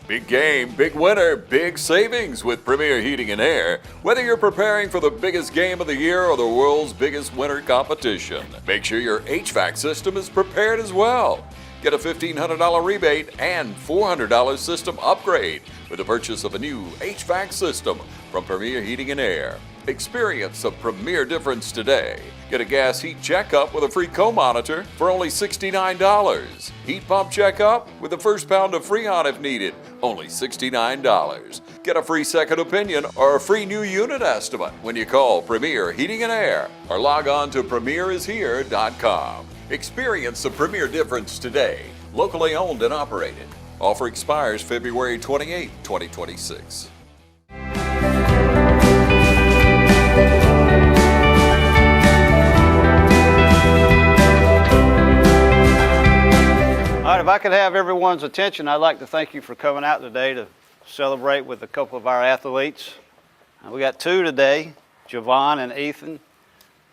Big game, big winner, big savings with Premier Heating and Air. Whether you're preparing for the biggest game of the year or the world's biggest winter competition, make sure your HVAC system is prepared as well. Get a $1,500 rebate and $400 system upgrade with the purchase of a new HVAC system from Premier Heating and Air. Experience a premier difference today. Get a gas heat checkup with a free co-monitor for only $69. Heat pump checkup with the first pound of Freon if needed, only $69. Get a free second opinion or a free new unit estimate when you call Premier Heating and Air or log on to premierishere.com. Experience the premier difference today. Locally owned and operated. Offer expires February 28, 2026. All right, if I could have everyone's attention, I'd like to thank you for coming out today to celebrate with a couple of our athletes. We got two today, Javon and Ethan.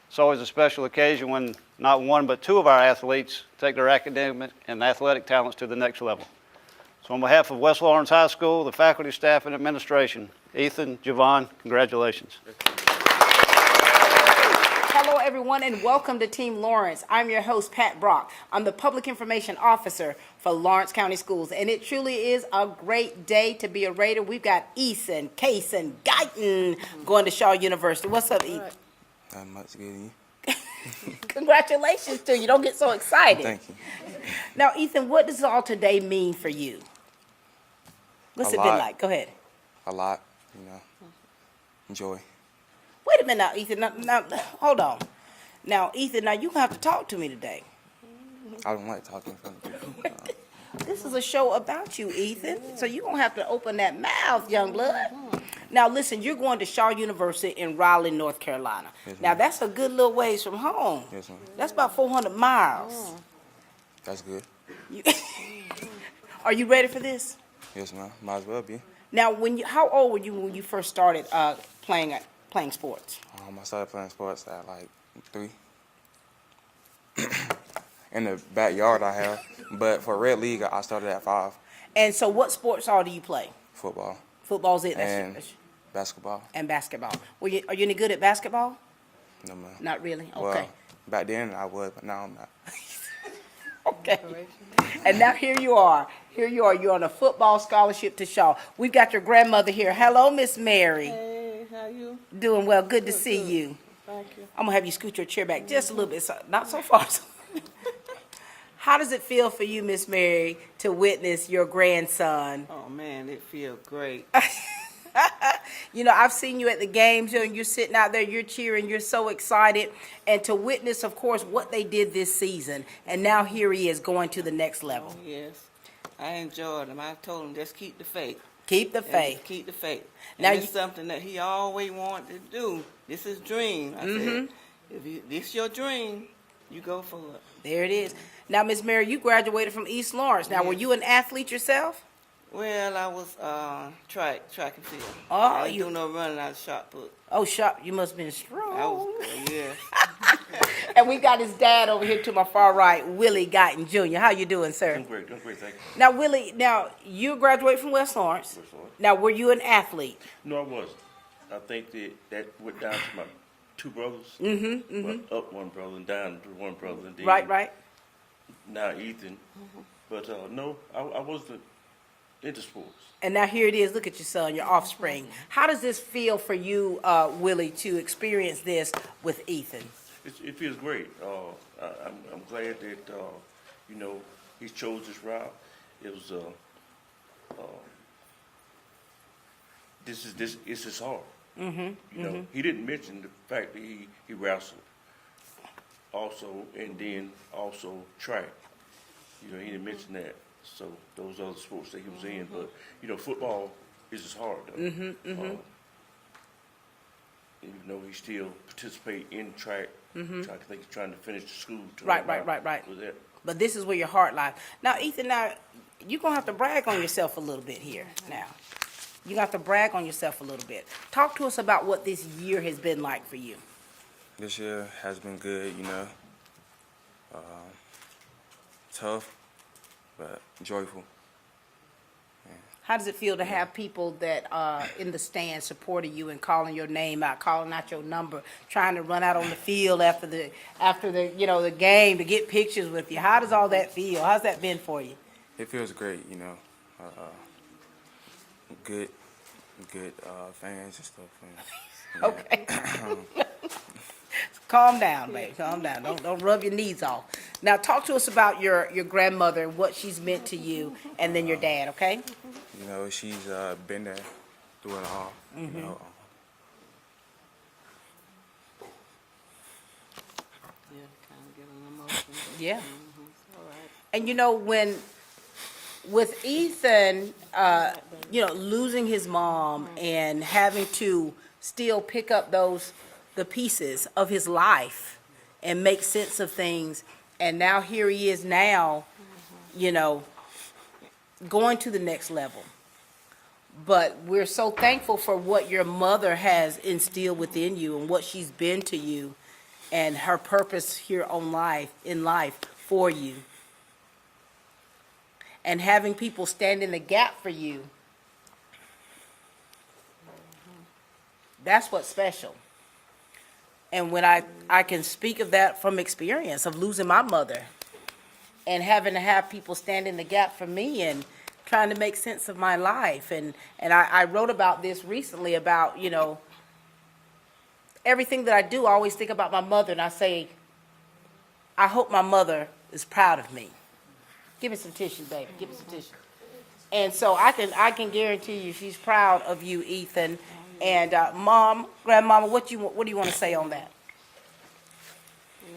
It's always a special occasion when not one but two of our athletes take their academic and athletic talents to the next level. So on behalf of West Lawrence High School, the faculty, staff, and administration, Ethan, Javon, congratulations. Hello, everyone, and welcome to Team Lawrence. I'm your host, Pat Brock. I'm the Public Information Officer for Lawrence County Schools, and it truly is a great day to be a Raider. We've got Cason, Guyton going to Shaw University. What's up, Ethan? Not much to get in. Congratulations to you. Don't get so excited. Thank you. Now, Ethan, what does all today mean for you? What's it been like? Go ahead. A lot, enjoy. Wait a minute now, Ethan. Now, hold on. Now, Ethan, now you're going to have to talk to me today. I don't like talking in front of people. This is a show about you, Ethan. So you're going to have to open that mouth, young blood. Now, listen, you're going to Shaw University in Raleigh, North Carolina. Yes, now, ma'am. that's a good little ways from home. Yes, ma'am. That's about 400 miles. That's good. Are you ready for this? Yes, ma'am. Might as well be. Now, how old were you when you first started playing sports? I started playing sports at like 3. In the backyard I have. But for Red League, I started at 5. And so what sports all do you play? Football. Football's it? And basketball. And basketball. Are you any good at basketball? No, ma'am. Not really? Okay. Well, back then I was, but now I'm not. Okay. And now here you are. You're on a football scholarship to Shaw. We've got your grandmother here. Hello, Miss Mary. Hey, how you? Doing well. Good to see you. Thank you. I'm going to have you scoot your chair back just a little bit. Not so far. How does it feel for you, Miss Mary, to witness your grandson? Oh, man, it feels great. I've seen you at the games, and you're sitting out there, you're cheering, you're so excited. And to witness, of course, what they did this season. And now here he is going to the next level. Yes, I enjoyed him. I told him just keep the faith. Keep the faith. And keep the faith. Now And it's something that he always wanted to do. This is his dream. I said, if this is your dream, you go for it. There it is. Now, Miss Mary, you graduated from East Lawrence. Now, were you an athlete yourself? Well, I was track and field. Oh, I didn't do no running out of shot put. Oh, you must have been strong. I was, yeah. And we got his dad over here to my far right, Willie Guyton Jr. How you doing, sir? Doing great, thank you. Now, Willie, you graduated from West Lawrence. Now, were you an athlete? No, I wasn't. I think that went down to my 2 brothers. Well, up 1 brother and down to 1 brother. And then Right. Now Ethan. But no, I wasn't into sports. And now here it is. Look at your son, your offspring. How does this feel for you, Willie, to experience this with Ethan? It feels great. I'm glad that he chose this route. It was this is his heart. He didn't mention the fact that he wrestled also, and then also track. He didn't mention that. So those other sports that he was in, but football is his heart. Though. Even though he still participate in track, I think he's trying to finish the school. Right. With that. But this is where your heart lies. Now, Ethan, you're going to have to brag on yourself a little bit here now. You have to brag on yourself a little bit. Talk to us about what this year has been like for you. This year has been good, tough, but joyful. How does it feel to have people that are in the stands supporting you and calling your name out, calling out your number, trying to run out on the field after the the game to get pictures with you? How does all that feel? How's that been for you? It feels great, good fans and stuff. And, yeah. Okay. Calm down, baby. Calm down. Don't rub your knees off. Now talk to us about your grandmother and what she's meant to you, and then your dad. Okay. She's been there through it all. Yeah, kind of getting emotional. Yeah. All right. And when with Ethan, losing his mom and having to still pick up the pieces of his life and make sense of things, and now here he is now, going to the next level. But we're so thankful for what your mother has instilled within you and what she's been to you and her purpose here in life for you. And having people stand in the gap for you, that's what's special. And when I can speak of that from experience of losing my mother and having to have people stand in the gap for me and trying to make sense of my life. And I wrote about this recently about, everything that I do, I always think about my mother, and I say, I hope my mother is proud of me. Give me some tissue, baby. Give me some tissue. And so I can guarantee you she's proud of you, Ethan. And Mom, Grandmama, what do you want to say on that? Yeah.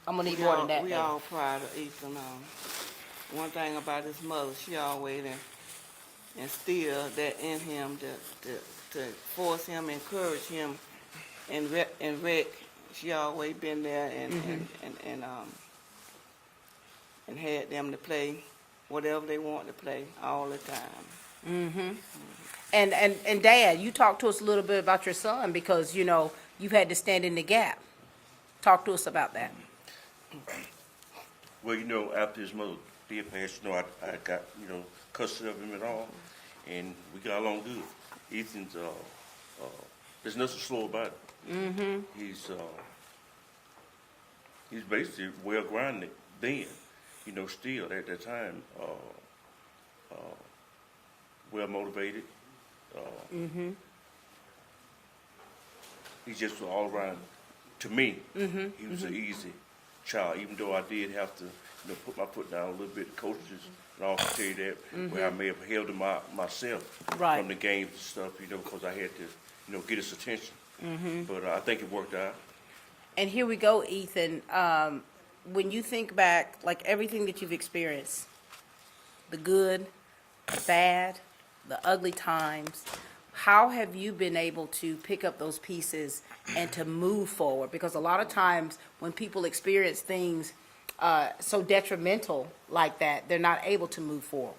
I'm gonna need more than that. We baby. all proud of Ethan. One thing about his mother, she always instilled that in him to force him, encourage him, and Rick. She always been there and had them to play whatever they want to play all the time. Mm-hmm. And Dad, you talk to us a little bit about your son because you've had to stand in the gap. Talk to us about that. Well, after his mother did pass, I got, custody of him and all, and we got along good. Ethan's, there's nothing slow about it. Mm-hmm. He's basically well grounded then, still at that time, well motivated. Mm-hmm. He's just all around. To me, Mm-hmm. he was an easy child, even though I did have to, put my foot down a little bit. The coaches, and I'll tell you that, where I may have held him myself Right. from the games and stuff, because I had to, get his attention. Mm-hmm. But I think it worked out. And here we go, Ethan. When you think back, like everything that you've experienced, the good, the bad, the ugly times, how have you been able to pick up those pieces and to move forward? Because a lot of times when people experience things so detrimental like that, they're not able to move forward.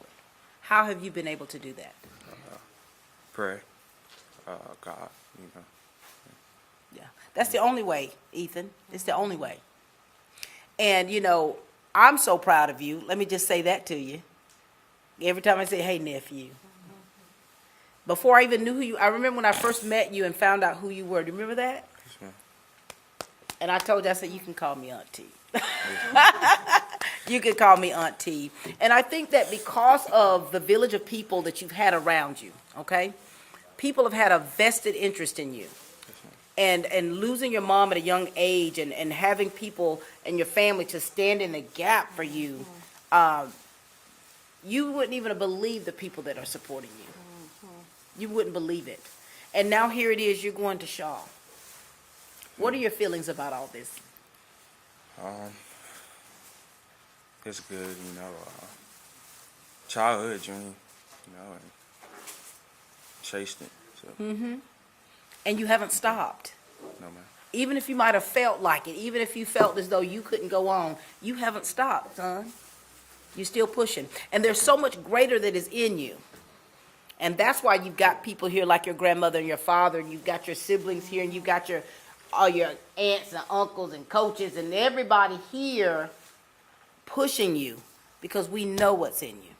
How have you been able to do that? Pray, God, Yeah, that's the only way, Ethan. It's the only way. And, I'm so proud of you. Let me just say that to you. Every time I say, hey, nephew. Before I even knew I remember when I first met you and found out who you were. Do you remember that? Yes, ma'am. And I told you, I said, you can call me Auntie. You can call me Auntie. And I think that because of the village of people that you've had around you, okay, people have had a vested interest in you. And losing your mom at a young age and having people and your family to stand in the gap for you, you wouldn't even believe the people that are supporting you. You wouldn't believe it. And now here it is, you're going to Shaw. What are your feelings about all this? It's good, childhood dream, and chased it. So, Mm-hmm. And you haven't stopped. no, man. Even if you might have felt like it, even if you felt as though you couldn't go on, you haven't stopped, son. You're still pushing. And there's so much greater that is in you. And that's why you've got people here like your grandmother and your father, and you've got your siblings here, and you've got all your aunts and uncles and coaches and everybody here pushing you because we know what's in you.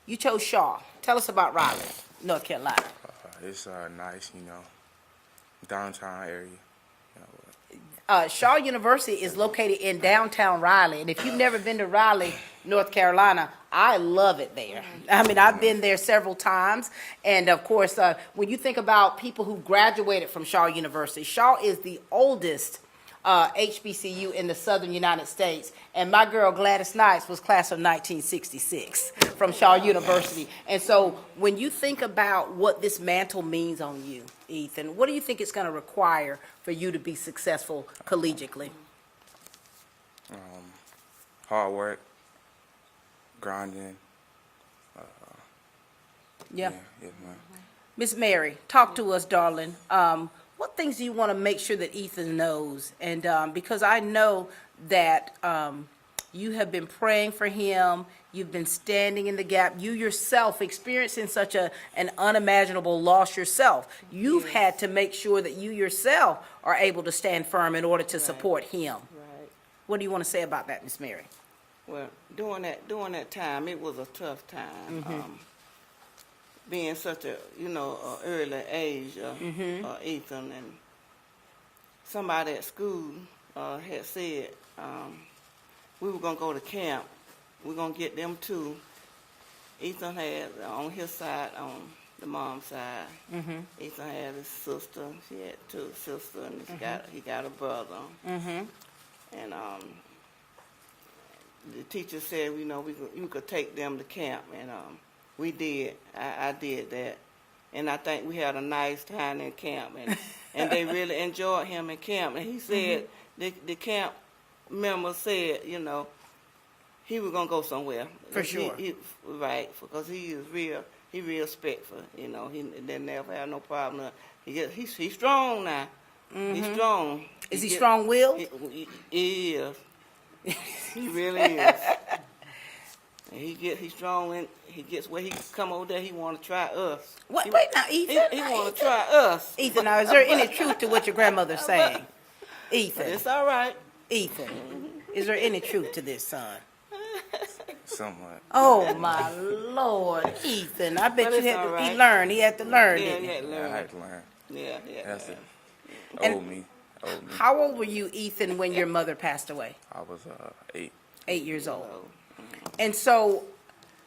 You chose Shaw. Tell us about Raleigh, North Carolina. It's nice, downtown area. Shaw University is located in downtown Raleigh, and if you've never been to Raleigh, North Carolina, I love it there. I mean, I've been there several times, and of course, when you think about people who graduated from Shaw University, Shaw is the oldest HBCU in the southern United States, and my girl Gladys Knights was class of 1966 from Shaw University. And so when you think about what this mantle means on you, Ethan, what do you think it's going to require for you to be successful collegiately? Hard work, grinding. Yeah. Yeah, man. Miss Mary, talk to us, darling. What things do you want to make sure that Ethan knows? And because I know that you have been praying for him, you've been standing in the gap, you yourself experiencing such an unimaginable loss yourself. You've had to make sure that you yourself are able to stand firm in order to support him. Right. What do you want to say about that, Miss Mary? Well, during that time, it was a tough time. Being such a early age, Ethan, and somebody at school had said we were gonna go to camp. We're gonna get them too. Ethan had on his side, on the mom's side. Ethan had his sister. She had two sisters, and he got a brother. And the teacher said, you could take them to camp, and we did. I did that, and I think we had a nice time in camp, and they really enjoyed him in camp. And he said the camp members said, he was gonna go somewhere For sure. Right, because he real respectful. He didn't never have no problem. He's strong now. He's strong. Is he strong-willed? He is. He really is. And he's strong, and he gets where he come over there. He want to try us. Wait now, Ethan. He want to try us. Ethan, now is there any truth to what your grandmother's saying? Ethan. It's all right. Ethan, is there any truth to this, son? Somewhat. Oh my Lord, Ethan! I bet But you it's had all to. right. He learned. He had to learn, Yeah, didn't he? yeah, I learn. had to learn. Yeah. That's it. And- Old me. How old were you, Ethan, when your mother passed away? I was 8. 8 years old. And so,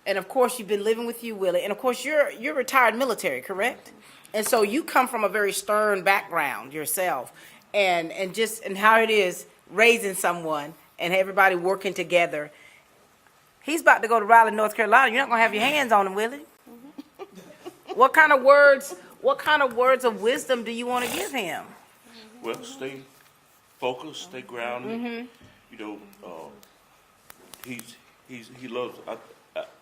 and of course, you've been living with you, Willie, and of course, you're retired military, correct? And so you come from a very stern background yourself, and how it is raising someone and everybody working together. He's about to go to Raleigh, North Carolina. You're not gonna have your hands on him, Willie. What kind of words of wisdom do you want to give him? Well, stay focused, stay grounded. He loves.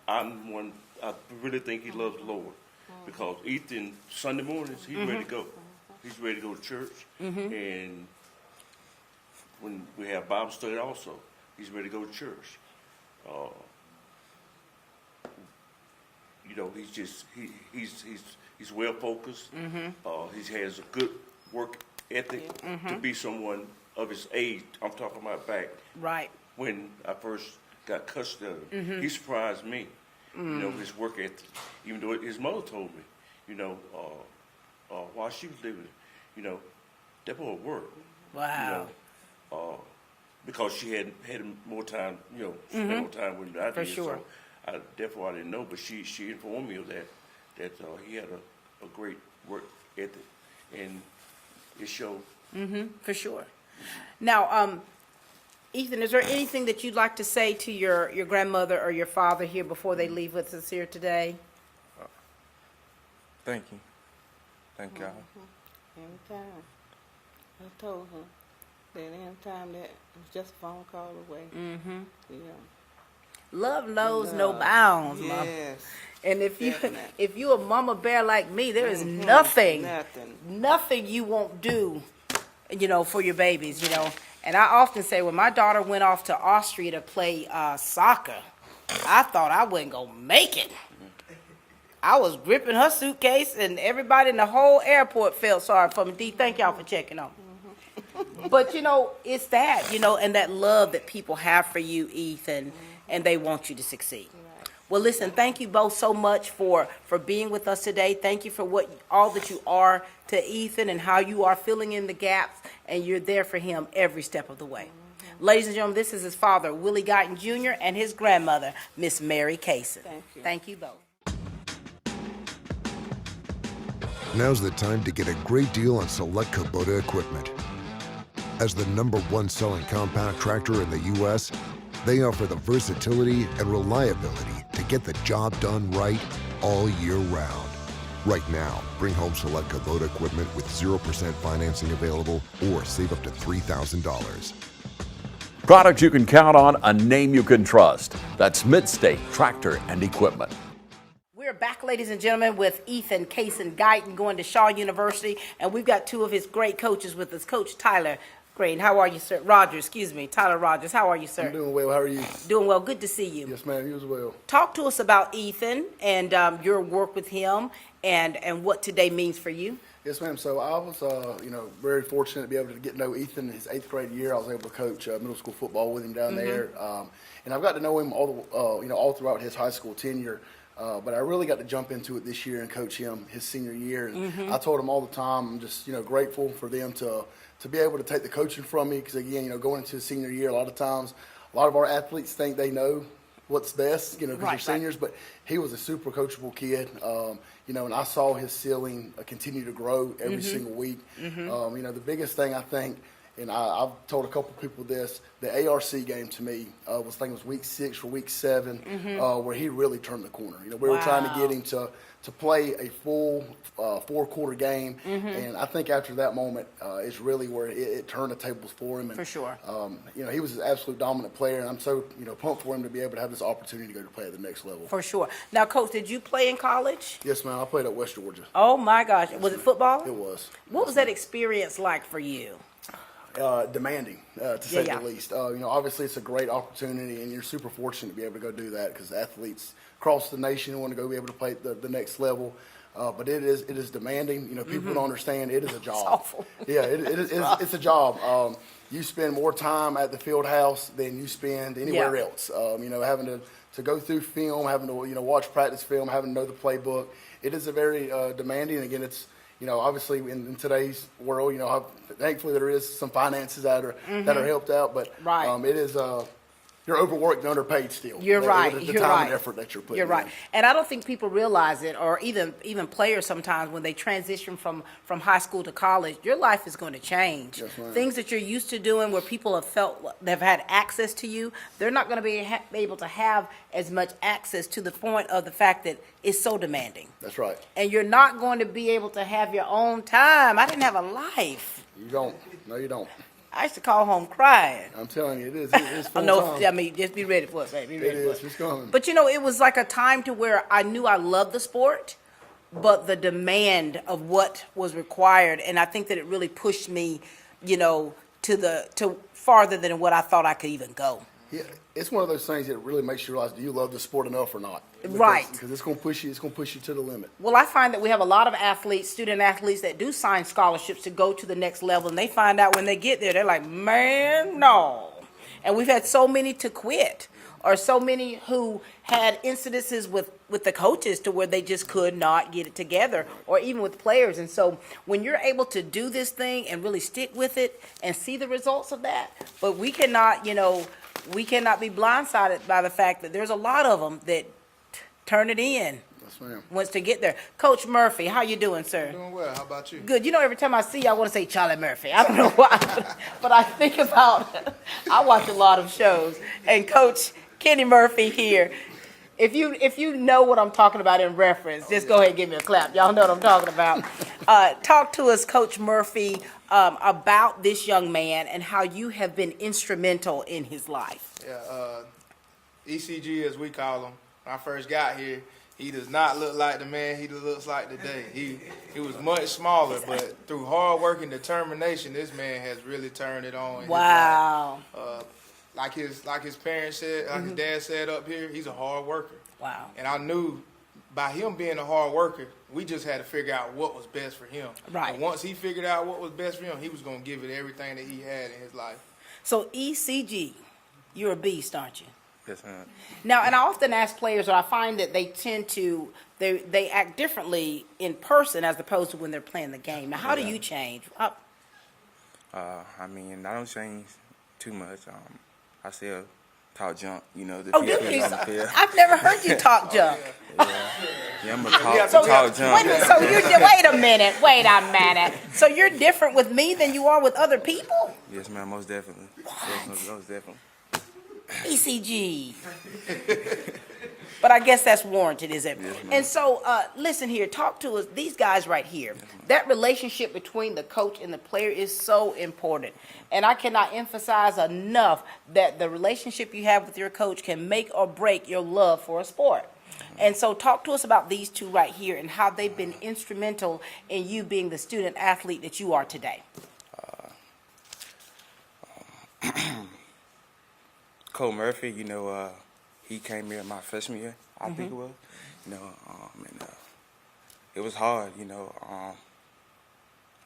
I'm one. I really think he loves the Lord, because Ethan Sunday mornings he's ready to go. He's ready to go to church, and when we have Bible study also, he's ready to go to church. He's well focused. He has a good work ethic to be someone of his age. I'm talking about back Right. when I first got custody of him. He surprised me. His work ethic. Even though his mother told me, while she was living, that boy worked. Wow. Because she had more time, spent more time with me than I For did. sure. So I didn't know, but she informed me of that he had a great work ethic, and it showed. For sure. Now, Ethan, is there anything that you'd like to say to your grandmother or your father here before they leave with us here today? Thank you. Thank God. Anytime. I told her that anytime that was just a phone call away. Love knows no bounds, Mama. Yes. And Definitely. if you a mama bear like me, there is nothing Nothing. you won't do, for your babies, And I often say when my daughter went off to Austria to play soccer, I thought I wasn't gonna make it. I was gripping her suitcase, and everybody in the whole airport felt sorry for me. D, thank y'all for checking on me. But it's that, and that love that people have for you, Ethan, and they want you to succeed. Well, listen, thank you both so much for being with us today. Thank you for all that you are to Ethan and how you are filling in the gaps, and you're there for him every step of the way. Ladies and gentlemen, this is his father, Willie Guyton Jr., and his grandmother, Miss Mary Cason. Thank you. Thank you both. Now's the time to get a great deal on select Kubota equipment. As the #1 selling compact tractor in the U.S., they offer the versatility and reliability to get the job done right all year round. Right now, bring home select Kubota equipment with 0% financing available or save up to $3,000. Products you can count on, a name you can trust. That's Midstate Tractor and Equipment. We're back, ladies and gentlemen, with Ethan Cason Guyton going to Shaw University, and we've got two of his great coaches with us. Coach Tyler Green, how are you, sir? Tyler Rogers, how are you, sir? I'm doing well. How are you? Doing well. Good to see you. Yes, ma'am. You as well. Talk to us about Ethan and your work with him and what today means for you. Yes, ma'am. So I was, very fortunate to be able to get to know Ethan in his 8th grade year. I was able to coach middle school football with him down there, and I've got to know him all throughout his high school tenure. But I really got to jump into it this year and coach him his senior year. And I told him all the time, I'm just grateful for them to be able to take the coaching from me, because again, going into his senior year, a lot of times, a lot of our athletes think they know what's best, because they're seniors. But he was a super coachable kid, and I saw his ceiling continue to grow every single week. The biggest thing I think, and I've told a couple people this, the ARC game to me was, I think it was week 6 or week 7, where he really turned the corner. We were trying to get him to play a full 4-quarter game, and I think after that moment is really where it turned the tables for him. And, for sure. He was an absolute dominant player, and I'm so pumped for him to be able to have this opportunity to go to play at the next level. For sure. Now, Coach, did you play in college? Yes, ma'am. I played at West Georgia. Oh my gosh, was it football? It was. What was that experience like for you? Demanding, to say the least. Obviously it's a great opportunity, and you're super fortunate to be able to go do that, because athletes across the nation want to go be able to play at the next level. But it is demanding. People don't understand it is a job. It's awful. Yeah, it's a job. You spend more time at the field house than you spend anywhere else. Having to go through film, having to watch practice film, having to know the playbook. It is a very demanding. Again, it's obviously in today's world, thankfully there is some finances that are helped out, but it is you're overworked and underpaid still. You're right. The time and effort that you're putting. You're right. in. And I don't think people realize it, or even players sometimes when they transition from high school to college, your life is going to change. Yes, ma'am. Things that you're used to doing, where people have felt they've had access to you, they're not going to be able to have as much access, to the point of the fact that it's so demanding. That's right. And you're not going to be able to have your own time. I didn't have a life. You don't. No, you don't. I used to call home crying. I'm telling you, it is. It's full No, time. I mean, just be ready for it, baby. Be ready for It is. It's coming. But it was like a time to where I knew I loved the sport, but the demand of what was required, and I think that it really pushed me, to farther than what I thought I could even go. Yeah, it's one of those things that really makes you realize, do you love the sport enough or not? Because it's going to push you. It's going to push you to the limit. Well, I find that we have a lot of student athletes that do sign scholarships to go to the next level, and they find out when they get there, they're like, man, no. And we've had so many to quit, or so many who had incidences with the coaches to where they just could not get it together, or even with players. And so when you're able to do this thing and really stick with it and see the results of that, but we cannot, we cannot be blindsided by the fact that there's a lot of them that turn it in. Yes, ma'am. Once to get there. Coach Murphy, how you doing, sir? Doing well. How about you? Good. Every time I see you, I want to say Charlie Murphy. I don't know why, but I think about, I watch a lot of shows. And Coach Kenny Murphy here, if you know what I'm talking about in reference, just go ahead and give me a clap. Y'all know what I'm talking about. Talk to us, Coach Murphy, about this young man and how you have been instrumental in his life. Yeah, ECG, as we call him. When I first got here, he does not look like the man he looks like today. He was much smaller, but through hard work and determination, this man has really turned it on. Wow. Like his parents said, like his dad said up here, he's a hard worker. Wow. And I knew by him being a hard worker, we just had to figure out what was best for him. Right. And once he figured out what was best for him, he was going to give it everything that he had in his life. So ECG, you're a beast, aren't you? Yes, ma'am. Now, and I often ask players, or I find that they tend to, they act differently in person as opposed to when they're playing the game. Now, how do you change? I mean, I don't change too much. I still talk junk, you know, the Oh, people do you? on the field. I've never heard you talk junk. Yeah, I'm gonna talk junk. Wait a minute. So you're different with me than you are with other people? Yes, ma'am, most definitely. Yes, most definitely. ECG. But I guess that's warranted, is it? Yes, ma'am. And so, listen here, talk to us. These guys right here, that relationship between the coach and the player is so important. And I cannot emphasize enough that the relationship you have with your coach can make or break your love for a sport. And so talk to us about these two right here and how they've been instrumental in you being the student athlete that you are today. Cole Murphy, you know, he came here my freshman year, I think it was. You know, and it was hard, you know.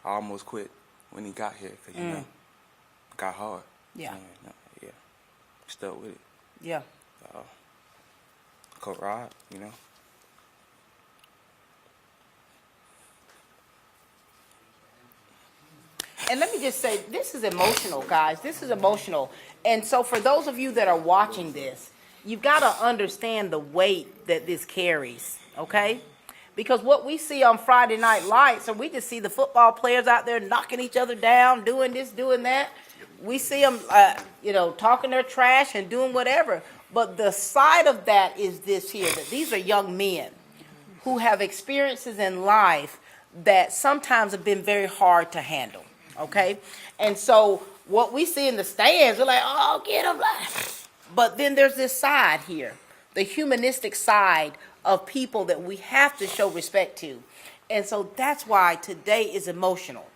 I almost quit when he got here because, you know, it got hard. Yeah. And, yeah, stuck with it. Yeah. Coach Rod, you know. And let me just say, this is emotional, guys. This is emotional. And so for those of you that are watching this, you've got to understand the weight that this carries, okay? Because what we see on Friday Night Lights, and we just see the football players out there knocking each other down, doing this, doing that. We see them, you know, talking their trash and doing whatever. But the side of that is this here, that these are young men who have experiences in life that sometimes have been very hard to handle, okay? And so what we see in the stands, we're like, oh, get them. But then there's this side here, the humanistic side of people that we have to show respect to. And so that's why today is emotional.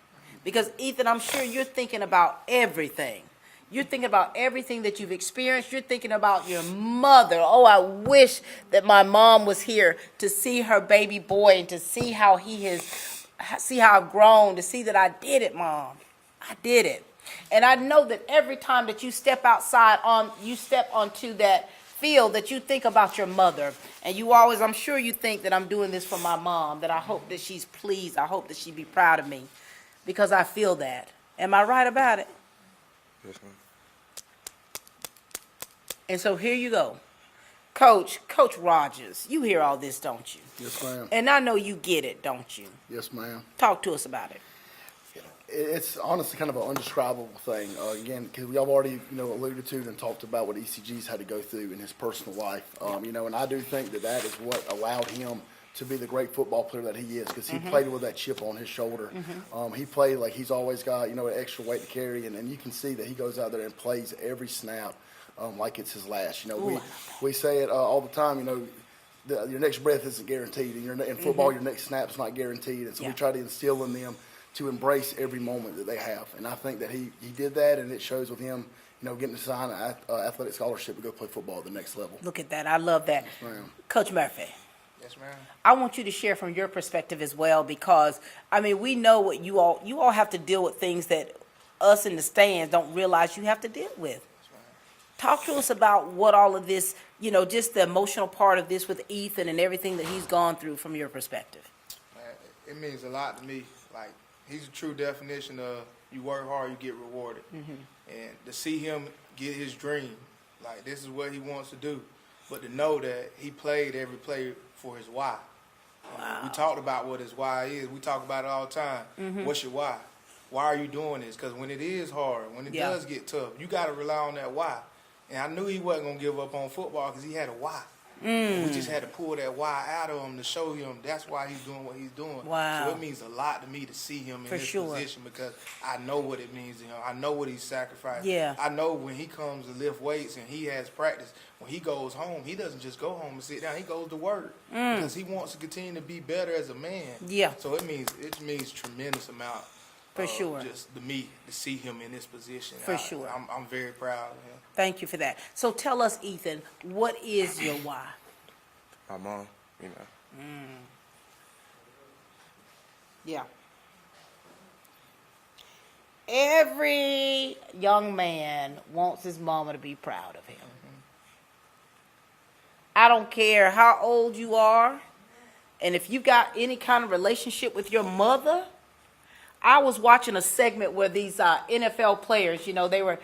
Because, Ethan, I'm sure you're thinking about everything. You're thinking about everything that you've experienced. You're thinking about your mother. Oh, I wish that my mom was here to see her baby boy and to see how see how I've grown, to see that I did it, Mom. I did it. And I know that every time that you step outside you step onto that field, that you think about your mother. And you always, I'm sure you think that I'm doing this for my mom, that I hope that she's pleased. I hope that she'd be proud of me because I feel that. Am I right about it? Yes, ma'am. And so here you go. Coach Rogers, you hear all this, don't you? Yes, ma'am. And I know you get it, don't you? Yes, ma'am. Talk to us about it. It's honestly kind of an undescribable thing. Again, because we have already, alluded to and talked about what ECG's had to go through in his personal life. And I do think that is what allowed him to be the great football player that he is, because he played with that chip on his shoulder. He played like he's always got, an extra weight to carry, and you can see that he goes out there and plays every snap like it's his last. We say it all the time, your next breath isn't guaranteed, and in football, your next snap's not guaranteed, and so we try to instill in them to embrace every moment that they have. And I think that he did that, and it shows with him, getting to sign an athletic scholarship to go play football at the next level. Look at that. I love that. Yes, ma'am. Coach Murphy. Yes, ma'am. I want you to share from your perspective as well, because, we know what you all have to deal with, things that us in the stands don't realize you have to deal with. Talk to us about what all of this, just the emotional part of this with Ethan and everything that he's gone through from your perspective. Man, it means a lot to me. Like, he's a true definition of you work hard, you get rewarded. And to see him get his dream, like, this is what he wants to do. But to know that he played every play for his why. Wow. We talked about what his why is. We talk about it all the time. What's your why? Why are you doing this? Because when it is hard, when it does get tough, you got to rely on that why. And I knew he wasn't going to give up on football because he had a why. We just had to pull that why out of him to show him that's why he's doing what he's doing. Wow. So it means a lot to me to see him in this position, because I know what it means to him. I know what he's sacrificed. Yeah. I know when he comes to lift weights and he has practice, when he goes home, he doesn't just go home and sit down. He goes to work because he wants to continue to be better as a man. Yeah. So it means tremendous amount. For sure. Just to me, to see him in this position. For sure. I'm very proud of him. Thank you for that. So tell us, Ethan, what is your why? My mom, Yeah. Every young man wants his mama to be proud of him. I don't care how old you are, and if you've got any kind of relationship with your mother. I was watching a segment where these NFL players, they were,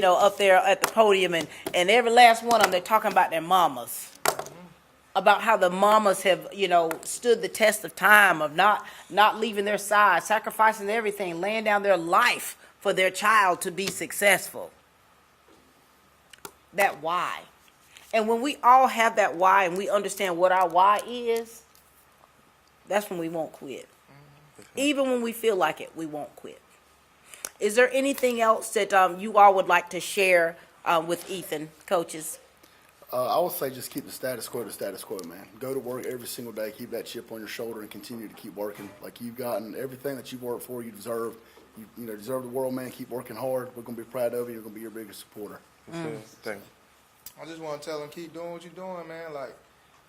up there at the podium, and every last one of them, they're talking about their mamas, about how the mamas have, stood the test of time of not leaving their side, sacrificing everything, laying down their life for their child to be successful. That why. And when we all have that why and we understand what our why is, that's when we won't quit. Even when we feel like it, we won't quit. Is there anything else that you all would like to share with Ethan, coaches? I would say just keep the status quo, man. Go to work every single day, keep that chip on your shoulder, and continue to keep working. Like you've gotten everything that you worked for, you deserve. You deserve the world, man. Keep working hard. We're going to be proud of you. We're going to be your biggest supporter. Thank you. I just want to tell them keep doing what you're doing, man. Like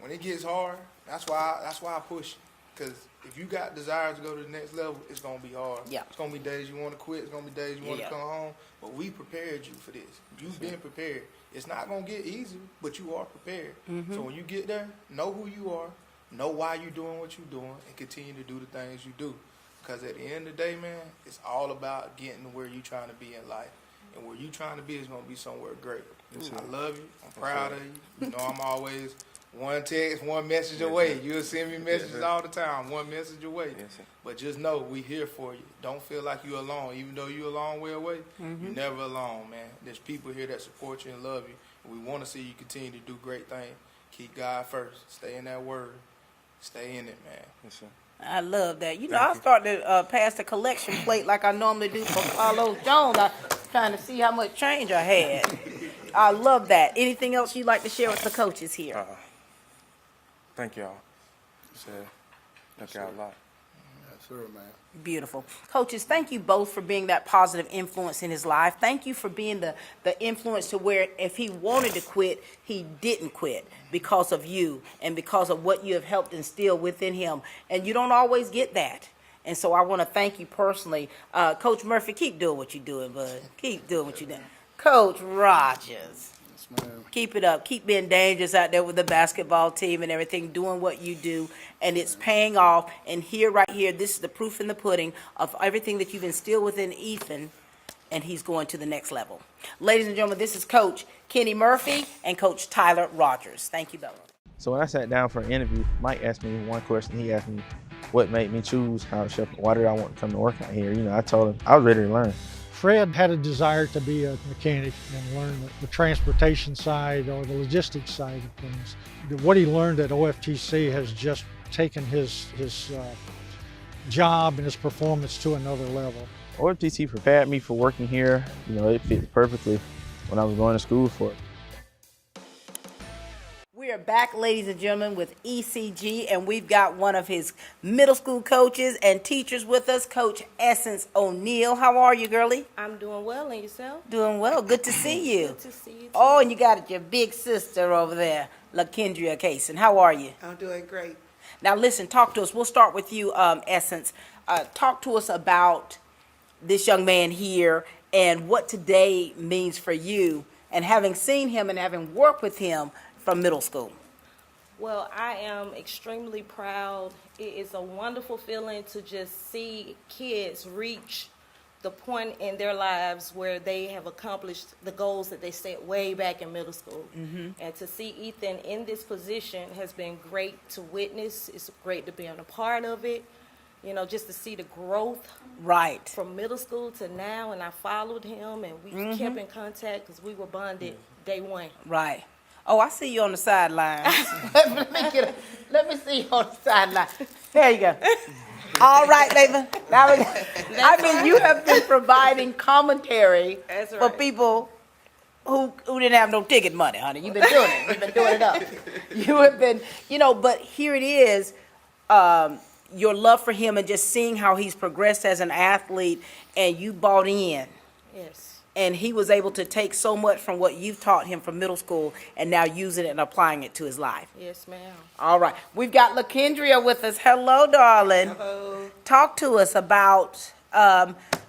when it gets hard, that's why I push you. Because if you got desire to go to the next level, it's going to be hard. Yeah. It's going to be days you want to quit. It's going to be days you want to come home. But we prepared you for this. You've been prepared. It's not going to get easy, but you are prepared. So when you get there, know who you are, know why you're doing what you're doing, and continue to do the things you do. Because at the end of the day, man, it's all about getting to where you're trying to be in life. And where you're trying to be is going to be somewhere great. I love you. I'm proud of you. You know I'm always one text, one message away. You'll send me messages all the time, one message away. But just know we here for you. Don't feel like you're alone. Even though you're a long way away, you're never alone, man. There's people here that support you and love you. And we want to see you continue to do great things. Keep God first. Stay in that word. Stay in it, man. I love that. I started to pass the collection plate like I normally do for Carlos Jones. I'm trying to see how much change I had. I love that. Anything else you'd like to share with the coaches here? Thank y'all. Thank y'all a lot. Yes, sir, man. Beautiful. Coaches, thank you both for being that positive influence in his life. Thank you for being the influence to where if he wanted to quit, he didn't quit because of you and because of what you have helped instill within him. And you don't always get that. And so I want to thank you personally. Coach Murphy, keep doing what you're doing, bud. Keep doing what you're doing. Coach Rogers. Keep it up. Keep being dangerous out there with the basketball team and everything, doing what you do, and it's paying off. And right here, this is the proof in the pudding of everything that you've instilled within Ethan, and he's going to the next level. Ladies and gentlemen, this is Coach Kenny Murphy and Coach Tyler Rogers. Thank you both. So when I sat down for an interview, Mike asked me one question. He asked me what made me choose Howard Shepherd. Why did I want to come to work out here? I told him I was ready to learn. Fred had a desire to be a mechanic and learn the transportation side or the logistics side of things. What he learned at OFTC has just taken his job and his performance to another level. OFTC prepared me for working here. It fit perfectly when I was going to school for it. We are back, ladies and gentlemen, with ECG, and we've got one of his middle school coaches and teachers with us, Coach Essence O'Neill. How are you, girlie? I'm doing well, and yourself? Doing well. Good to see you. Good to see you, too. Oh, and you got your big sister over there, LaKendria Cason. How are you? I'm doing great. Now, listen, talk to us. We'll start with you, Essence. Talk to us about this young man here and what today means for you, and having seen him and having worked with him from middle school. Well, I am extremely proud. It is a wonderful feeling to just see kids reach the point in their lives where they have accomplished the goals that they set way back in middle school. And to see Ethan in this position has been great to witness. It's great to be on a part of it. Just to see the growth from middle school to now. And I followed him, and we kept in contact because we were bonded day one. Right. Oh, I see you on the sidelines. Let me see you on the sideline. There you go. All right, baby. You have been providing commentary for people who didn't have no ticket money, honey. You've been doing it. You've been doing it up. You have been, but here it is, your love for him and just seeing how he's progressed as an athlete, and you bought in. Yes. And he was able to take so much from what you've taught him from middle school and now using it and applying it to his life. Yes, ma'am. All right. We've got LaKendria with us. Hello, darling. Hello. Talk to us about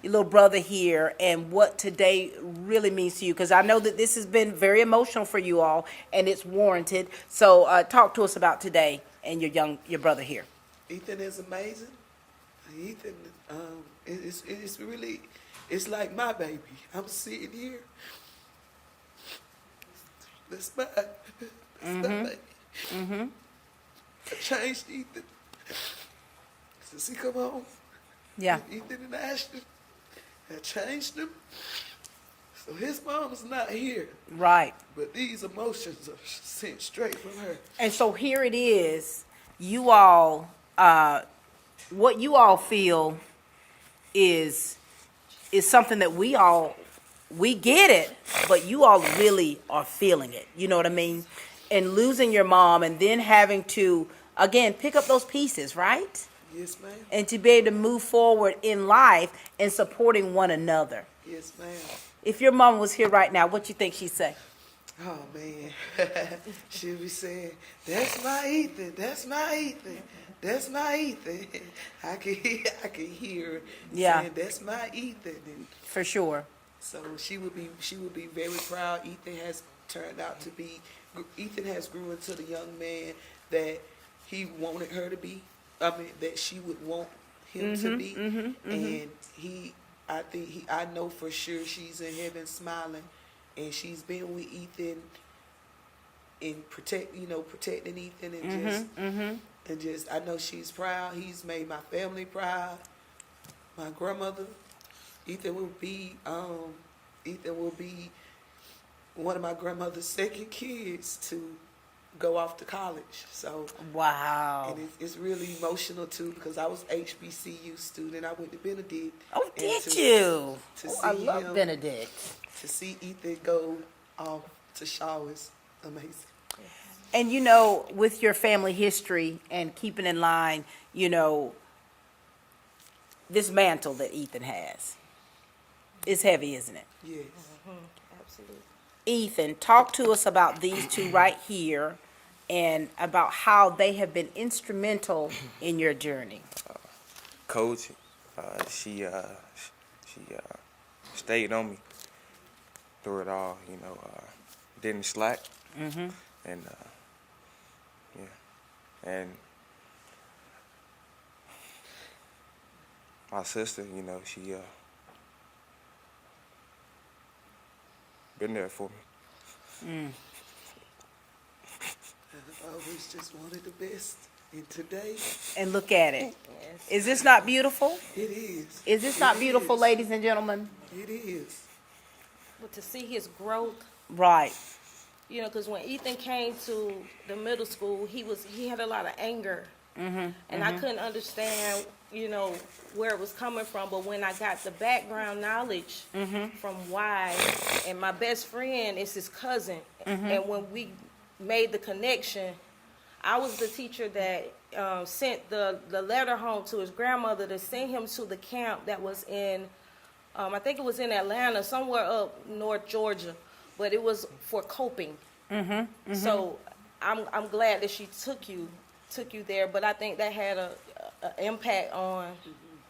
your little brother here and what today really means to you, because I know that this has been very emotional for you all, and it's warranted. So talk to us about today and your brother here. Ethan is amazing. Ethan, it's really, it's like my baby. I'm sitting here. That's my baby. I changed Ethan since he come home. Yeah. Ethan and Ashton, I changed him. So his mom's not here. Right. But these emotions are sent straight from her. And so here it is. You all, what you all feel is something that we get it, but you all really are feeling it. You know what I mean? And losing your mom and then having to, again, pick up those pieces, right? Yes, ma'am. And to be able to move forward in life and supporting one another. Yes, ma'am. If your mom was here right now, what you think she'd say? Oh, man. She'll be saying, that's my Ethan. That's my Ethan. That's my Ethan. I can hear her saying, that's my Ethan. And for sure. So she would be very proud. Ethan has turned out to be, Ethan has grew into the young man that he wanted her to be. I mean, that she would want him to be. And I know for sure she's in heaven smiling, and she's been with Ethan and protecting Ethan and just I know she's proud. He's made my family proud. My grandmother, Ethan will be one of my grandmother's second kids to go off to college. So wow. And it's really emotional too, because I was HBCU student. I went to Benedict. Oh, did you? I love him, Benedict. To see Ethan go off to Shaw is amazing. And with your family history and keeping in line, this mantle that Ethan has is heavy, isn't it? Yes. Absolutely. Ethan, talk to us about these two right here and about how they have been instrumental in your journey. Coach, she stayed on me through it all, didn't slack. And, and my sister, she been there for me. I always just wanted the best. And today. And look at it. Is this not beautiful? It is. Is this not beautiful, ladies and gentlemen? It is. But to see his growth. Right. Because when Ethan came to the middle school, he had a lot of anger. And I couldn't understand, where it was coming from. But when I got the background knowledge from why, and my best friend is his cousin, and when we made the connection, I was the teacher that sent the letter home to his grandmother to send him to the camp that was in, I think it was in Atlanta, somewhere up North Georgia, but it was for coping. So I'm glad that she took you there, but I think that had a impact on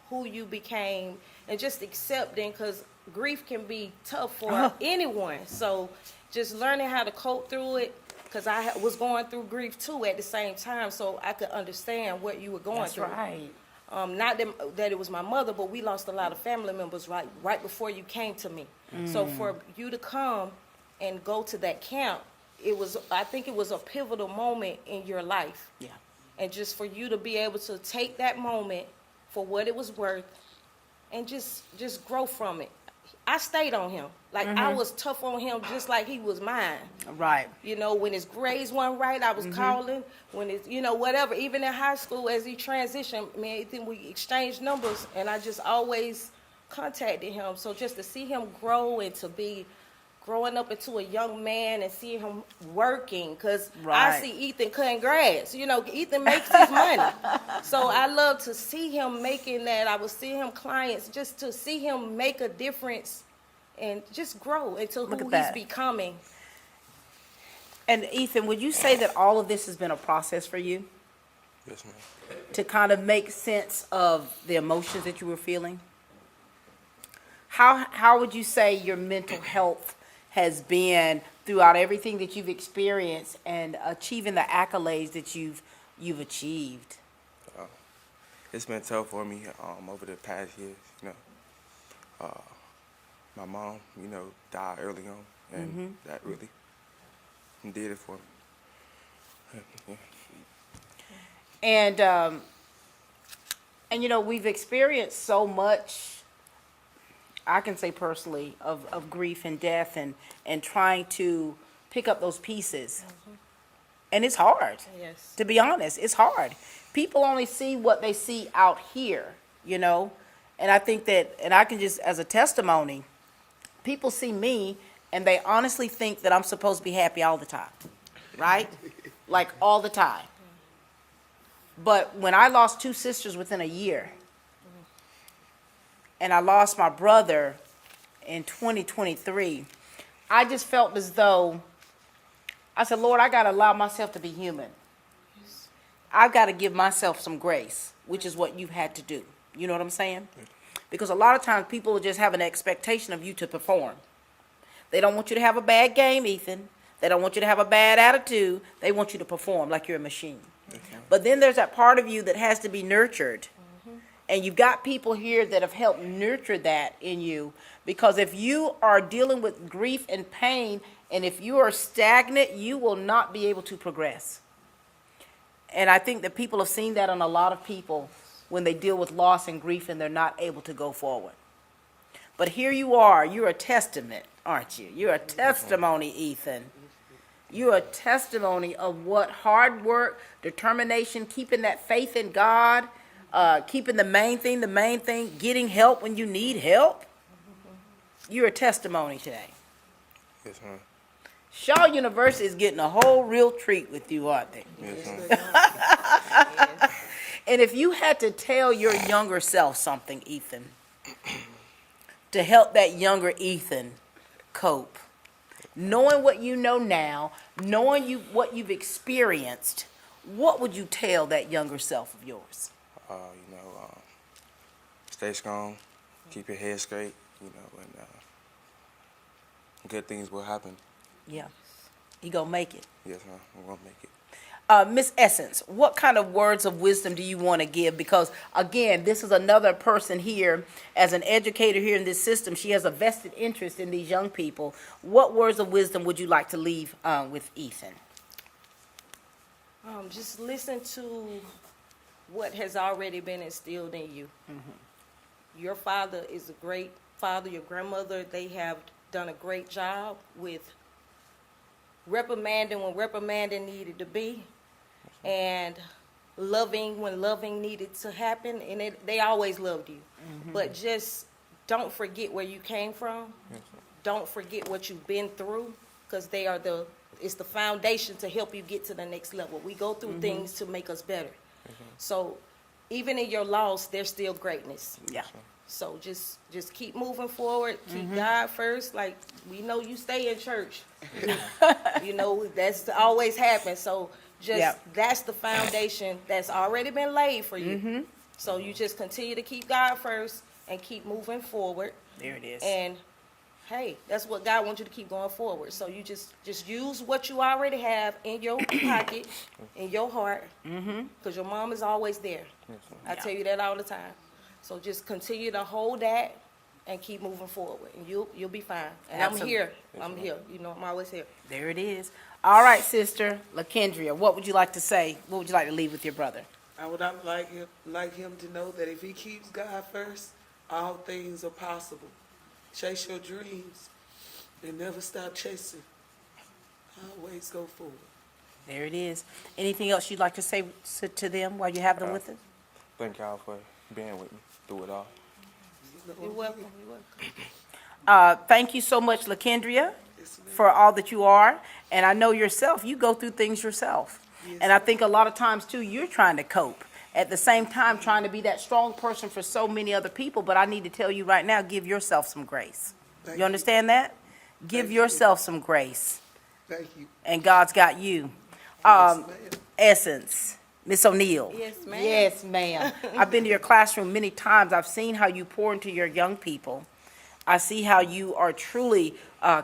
who you became and just accepting, because grief can be tough for anyone. So just learning how to cope through it, because I was going through grief too at the same time, so I could understand what you were going through. That's right. Not that it was my mother, but we lost a lot of family members right before you came to me. So for you to come and go to that camp, I think it was a pivotal moment in your life. Yeah. And just for you to be able to take that moment for what it was worth and just grow from it. I stayed on him. I was tough on him just like he was mine. Right. When his grades weren't right, I was calling. When it's, whatever. Even in high school, as he transitioned, I think we exchanged numbers, and I just always contacted him. So just to see him grow and to be growing up into a young man and seeing him working, because I see Ethan cutting grass. Ethan makes his money. So I love to see him making that. I would see him clients, just to see him make a difference and just grow into who he's becoming. And Ethan, would you say that all of this has been a process for you? Yes, ma'am. To kind of make sense of the emotions that you were feeling? how would you say your mental health has been throughout everything that you've experienced and achieving the accolades that you've achieved? It's been tough for me over the past years. You know, my mom, you know, died early on, and that really did it for me. Yeah. And you know, we've experienced so much, I can say personally, of grief and death and trying to pick up those pieces. And it's hard. Yes. To be honest, it's hard. People only see what they see out here, you know? And I think that, and I can just, as a testimony, people see me and they honestly think that I'm supposed to be happy all the time, right? Like all the time. But when I lost 2 sisters within a year, and I lost my brother in 2023, I just felt as though, I said, Lord, I got to allow myself to be human. I've got to give myself some grace, which is what you've had to do. You know what I'm saying? Because a lot of times people just have an expectation of you to perform. They don't want you to have a bad game, Ethan. They don't want you to have a bad attitude. They want you to perform like you're a machine. But then there's that part of you that has to be nurtured. And you've got people here that have helped nurture that in you. Because if you are dealing with grief and pain, and if you are stagnant, you will not be able to progress. And I think that people have seen that on a lot of people when they deal with loss and grief and they're not able to go forward. But here you are. You're a testament, aren't you? You're a testimony, Ethan. You're a testimony of what hard work, determination, keeping that faith in God, keeping the main thing, getting help when you need help. You're a testimony today. Yes, ma'am. Shaw University is getting a whole real treat with you, aren't they? Yes, ma'am. And if you had to tell your younger self something, Ethan, to help that younger Ethan cope, knowing what you know now, knowing what you've experienced, what would you tell that younger self of yours? You know, stay strong, keep your head straight, you know, and good things will happen. Yeah, you gonna make it. Yes, ma'am. We're gonna make it. Miss Essence, what kind of words of wisdom do you want to give? Because, again, this is another person here, as an educator here in this system, she has a vested interest in these young people. What words of wisdom would you like to leave with Ethan? Just listen to what has already been instilled in you. Your father is a great father. Your grandmother, they have done a great job with reprimanding when reprimanding needed to be, and loving when loving needed to happen, and they always loved you. But just don't forget where you came from. Don't forget what you've been through, because it's the foundation to help you get to the next level. We go through things to make us better. So even in your loss, there's still greatness. Yeah. So just keep moving forward. Keep God first. Like, we know you stay in church. You know, that's always happened. So that's the foundation that's already been laid for you. So you just continue to keep God first and keep moving forward. There it is. And hey, that's what God wants you to keep going forward. So you just use what you already have in your pocket, in your heart, because your mom is always there. I tell you that all the time. So just continue to hold that and keep moving forward, and you'll be fine. And Absolutely. I'm here. You know, I'm always here. There it is. All right, Sister LaKendria, what would you like to say? What would you like to leave with your brother? I would like him to know that if he keeps God first, all things are possible. Chase your dreams and never stop chasing. Always go forward. There it is. Anything else you'd like to say to them while you have them with us? Thank y'all for being with me through it all. You're welcome. You're welcome. Thank you so much, LaKendria, for all that you are. And I know yourself, you go through things yourself. And I think a lot of times, too, you're trying to cope. At the same time, trying to be that strong person for so many other people. But I need to tell you right now, give yourself some grace. You understand that? Give yourself some grace. Thank you. And God's got you. Essence. Miss O'Neill. Yes, ma'am. Yes, ma'am. I've been to your classroom many times. I've seen how you pour into your young people. I see how you are truly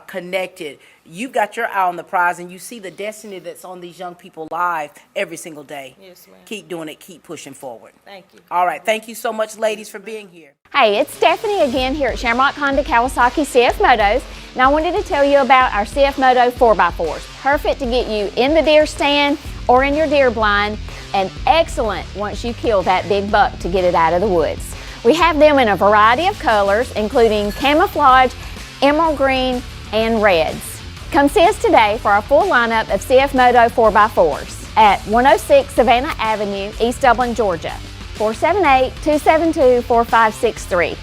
connected. You've got your eye on the prize, and you see the destiny that's on these young people's lives every single day. Yes, ma'am. Keep doing it. Keep pushing forward. Thank you. All right. Thank you so much, ladies, for being here. Hey, it's Stephanie again here at Shamrock Honda Kawasaki CF Motos, and I wanted to tell you about our CF Moto 4x4s. Perfect to get you in the deer stand or in your deer blind, and excellent once you kill that big buck to get it out of the woods. We have them in a variety of colors, including camouflage, emerald green, and reds. Come see us today for our full lineup of CF Moto 4x4s at 106 Savannah Avenue, East Dublin, Georgia. 478-272-4563.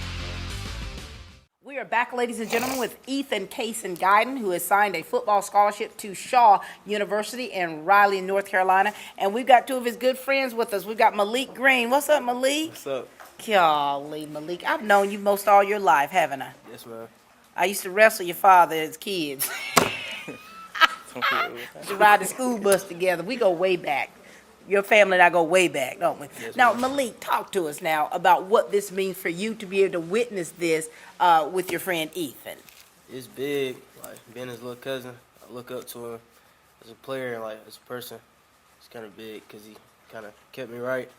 We are back, ladies and gentlemen, with Ethan Cason Guyton, who has signed a football scholarship to Shaw University in Raleigh, North Carolina. And we've got two of his good friends with us. We've got Malik Green. What's up, Malik? What's up? Golly, Malik. I've known you most all your life, haven't I? Yes, ma'am. I used to wrestle your father as kids. To ride the school bus together. We go way back. Your family and I go way back, don't we? Yes, now, ma'am. Malik, talk to us now about what this means for you to be able to witness this with your friend Ethan. It's big, like being his little cousin. I look up to him as a player and like as a person. It's kind of big because he kind of kept me right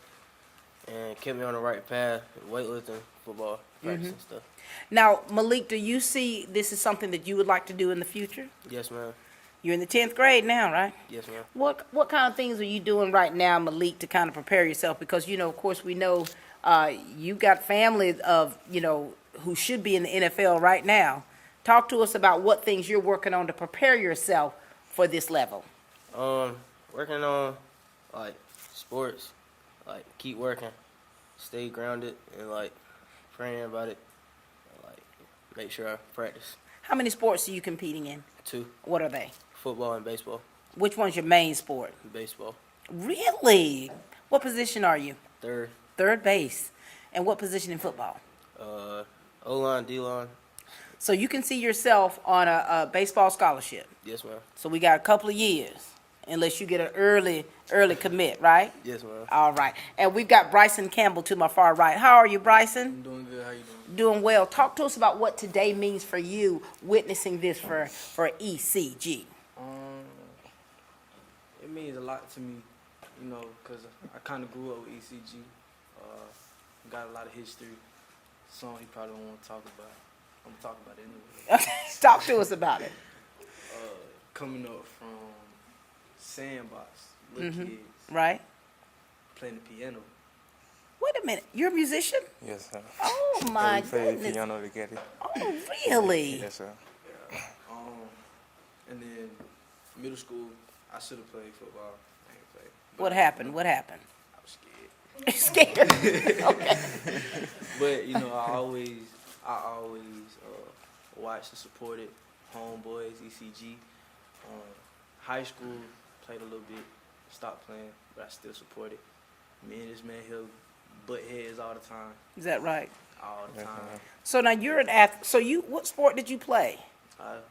and kept me on the right path, weightlifting, football, practice and stuff. Now, Malik, do you see this is something that you would like to do in the future? Yes, ma'am. You're in the 10th grade now, right? Yes, ma'am. What kind of things are you doing right now, Malik, to kind of prepare yourself? Because, you know, of course, we know you got family of, you know, who should be in the NFL right now. Talk to us about what things you're working on to prepare yourself for this level. Working on like sports, like keep working, stay grounded, and like praying about it, like make sure I practice. How many sports are you competing in? 2, What are they? football and baseball. Which one's your main sport? Baseball. Really? What position are you? 3rd. Third base. And what position in football? O-line, D-line. So you can see yourself on a baseball scholarship. Yes, ma'am. So we got a couple of years, unless you get an early commit, right? Yes, ma'am. All right. And we've got Bryson Campbell to my far right. How are you, Bryson? I'm doing good. How you doing? Doing well. Talk to us about what today means for you, witnessing this for ECG. It means a lot to me, you know, because I kind of grew up with ECG. Got a lot of history. Song he probably don't want to talk about. I'm going to talk about it anyway. Talk to us about it. Coming up from Sandbox, little kids. Right. Playing the piano. Wait a minute. You're a musician? Yes, sir. Oh, my We played goodness. piano together. Oh, really? Yes, sir. And then middle school, I should have played football. I ain't played. What happened? What happened? I was scared. Scared? Okay. But, you know, I always watched and supported Homeboys, ECG. High school, played a little bit, stopped playing, but I still supported. Me and this man here butt heads all the time. Is that right? All the time. So now you're an athlete. So what sport did you play?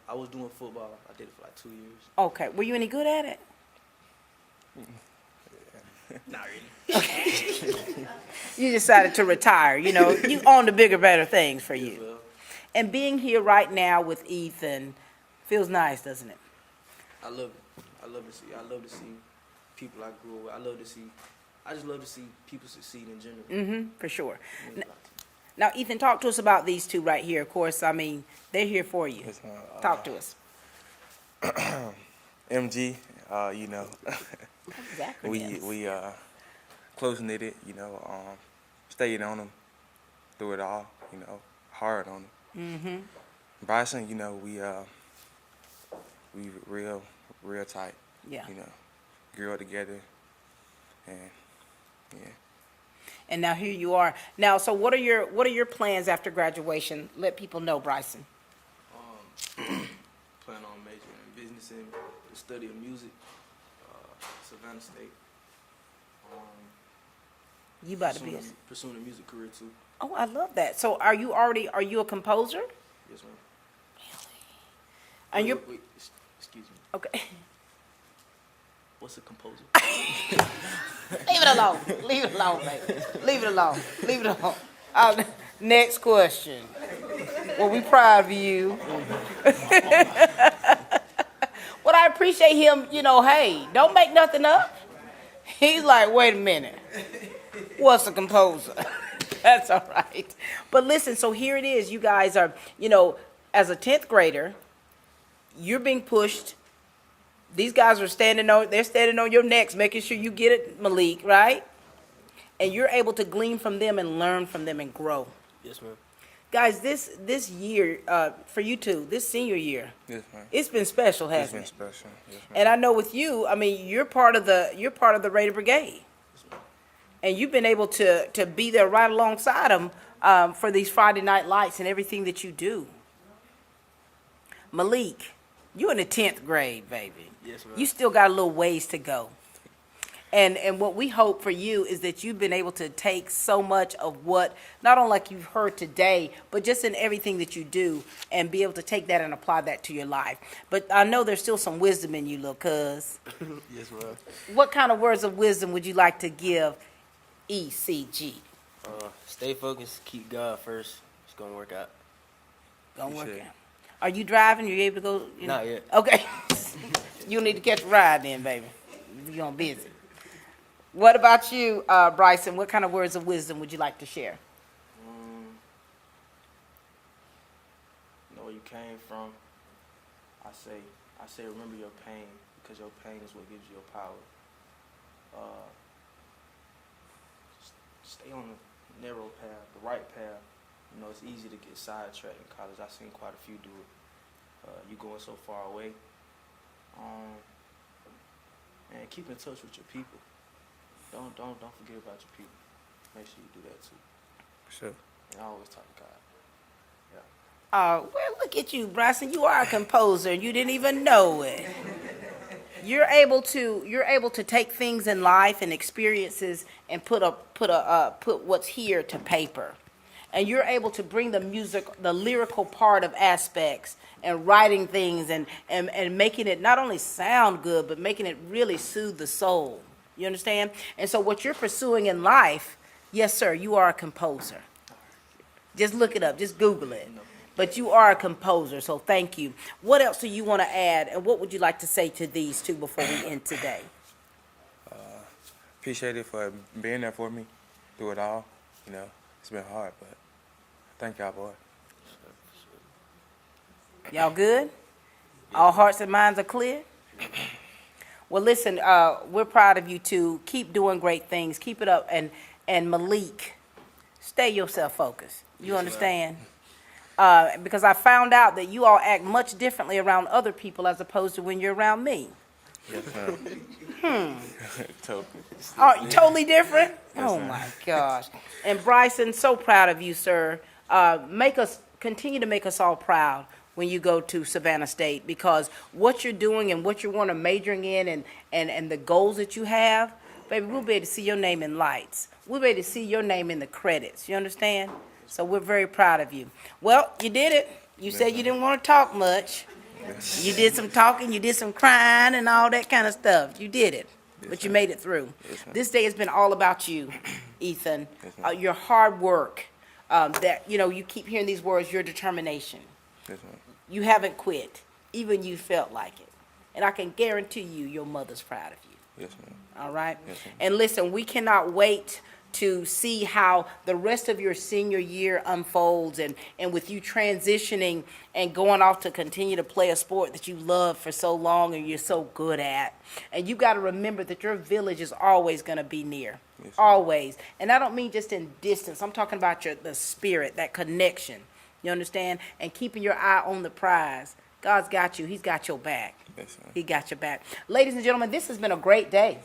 I was doing football. I did it for like 2 years. Okay. Were you any good at it? Not really. Okay. You decided to retire. You know, you on to bigger, better things for you. Well, And being here right now with Ethan feels nice, doesn't it? I love it. I love to see people I grew up with. I just love to see people succeed in general. For sure. It means a lot to me. Now, Ethan, talk to us about these two right here. Of course, I mean, they're here for you. Yes, ma'am. Talk to us. MG, you know, Exactly. we close knitted, you know, stayed on them through it all, you know, hard on them. Bryson, you know, we real tight. Yeah. You know, grew up together, and yeah. And now here you are. Now, so what are your plans after graduation? Let people know, Bryson. Plan on majoring in business and the study of music, Savannah State. You about to be. Pursuing a music career too. Oh, I love that. So are you a composer? Yes, ma'am. And you're Wait, excuse me. okay. What's a composer? Leave it alone. Leave it alone, baby. Leave it alone. Leave it alone. Next question. Well, we proud of you. Well, I appreciate him, hey, don't make nothing up. He's like, wait a minute. What's a composer? That's all right. But listen, so here it is. You guys are, as a 10th grader, you're being pushed. These guys are standing on your necks, making sure you get it, Malik, right? And you're able to glean from them and learn from them and grow. Yes, ma'am. Guys, this year, for you two, this senior year, Yes, ma'am. it's been special, It's hasn't been it? special. Yes, ma'am. And I know with you, I mean, you're part of the Raider Brigade, and you've been able to be there right alongside them for these Friday night lights and everything that you do. Malik, you in the 10th grade, baby. Yes, ma'am. You still got a little ways to go. And what we hope for you is that you've been able to take so much of what, not only like you've heard today, but just in everything that you do, and be able to take that and apply that to your life. But I know there's still some wisdom in you, little cuz. Yes, ma'am. What kind of words of wisdom would you like to give ECG? Stay focused, keep God first. It's gonna work out. Gonna work Appreciate out. Are you driving? You able to go? Not yet. Okay. You need to catch a ride then, baby. You're on busy. What about you, Bryson? What kind of words of wisdom would you like to share? Know where you came from. I say remember your pain, because your pain is what gives you your power. Stay on the narrow path, the right path. It's easy to get sidetracked in college. I've seen quite a few do it. You going so far away. And keep in touch with your people. Don't forget about your people. Make sure you do that too. Sure. And always talk to God. Yeah. Well, look at you, Bryson. You are a composer, and you didn't even know it. You're able to take things in life and experiences and put what's here to paper, and you're able to bring the music, the lyrical part of aspects, and writing things and making it not only sound good, but making it really soothe the soul. You understand? And so what you're pursuing in life, yes, sir, you are a composer. Just look it up. Just Google it. But you are a composer, so thank you. What else do you want to add, and what would you like to say to these two before we end today? Appreciate it for being there for me through it all. It's been hard, but thank y'all, boy. Y'all good? All hearts and minds are clear? Well, listen, we're proud of you two. Keep doing great things. Keep it up. And Malik, stay yourself focused. You understand? Because I found out that you all act much differently around other people as opposed to when you're around me. Yes, ma'am. Totally different? Yes, Oh, ma'am. my gosh. And Bryson, so proud of you, sir. Continue to make us all proud when you go to Savannah State, because what you're doing and what you want to majoring in and the goals that you have, baby, we'll be able to see your name in lights. We'll be able to see your name in the credits. You understand? So we're very proud of you. Well, you did it. You said you didn't want to talk much. You did some talking, you did some crying and all that kind of stuff. You did it, but you made it through. This day has been all about you, Ethan. Your hard work, that, you keep hearing these words, your determination. Yes, ma'am. You haven't quit, even you felt like it. And I can guarantee you, your mother's proud of you. Yes, ma'am. All right? Yes, ma'am. And listen, we cannot wait to see how the rest of your senior year unfolds, and with you transitioning and going off to continue to play a sport that you love for so long and you're so good at. And you got to remember that your village is always going to be near. Yes, always. And I don't mean just in distance. I'm talking about the spirit, that connection. You understand? And keeping your eye on the prize. God's got you. He's got your back. Yes, ma'am. He got your back. Ladies and gentlemen, this has been a great day.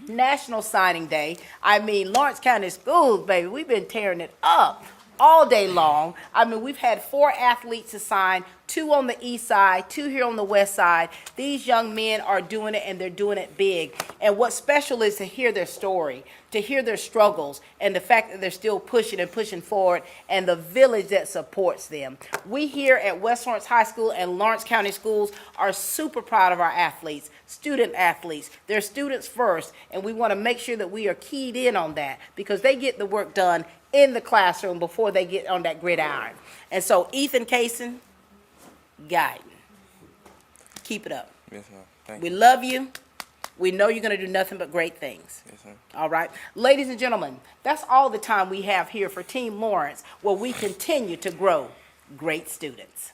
National Signing Day. I mean, Lawrence County Schools, baby, we've been tearing it up all day long. I mean, we've had 4 athletes to sign, 2 on the east side, 2 here on the west side. These young men are doing it, and they're doing it big. And what's special is to hear their story, to hear their struggles, and the fact that they're still pushing and pushing forward, and the village that supports them. We here at West Lawrence High School and Lawrence County Schools are super proud of our athletes, student athletes. They're students first, and we want to make sure that we are keyed in on that, because they get the work done in the classroom before they get on that gridiron. And so Ethan, Cason, Guyton, keep it up. Yes, ma'am. Thank We you. love you. We know you're going to do nothing but great things. Yes, ma'am. All right. Ladies and gentlemen, that's all the time we have here for Team Lawrence, where we continue to grow great students.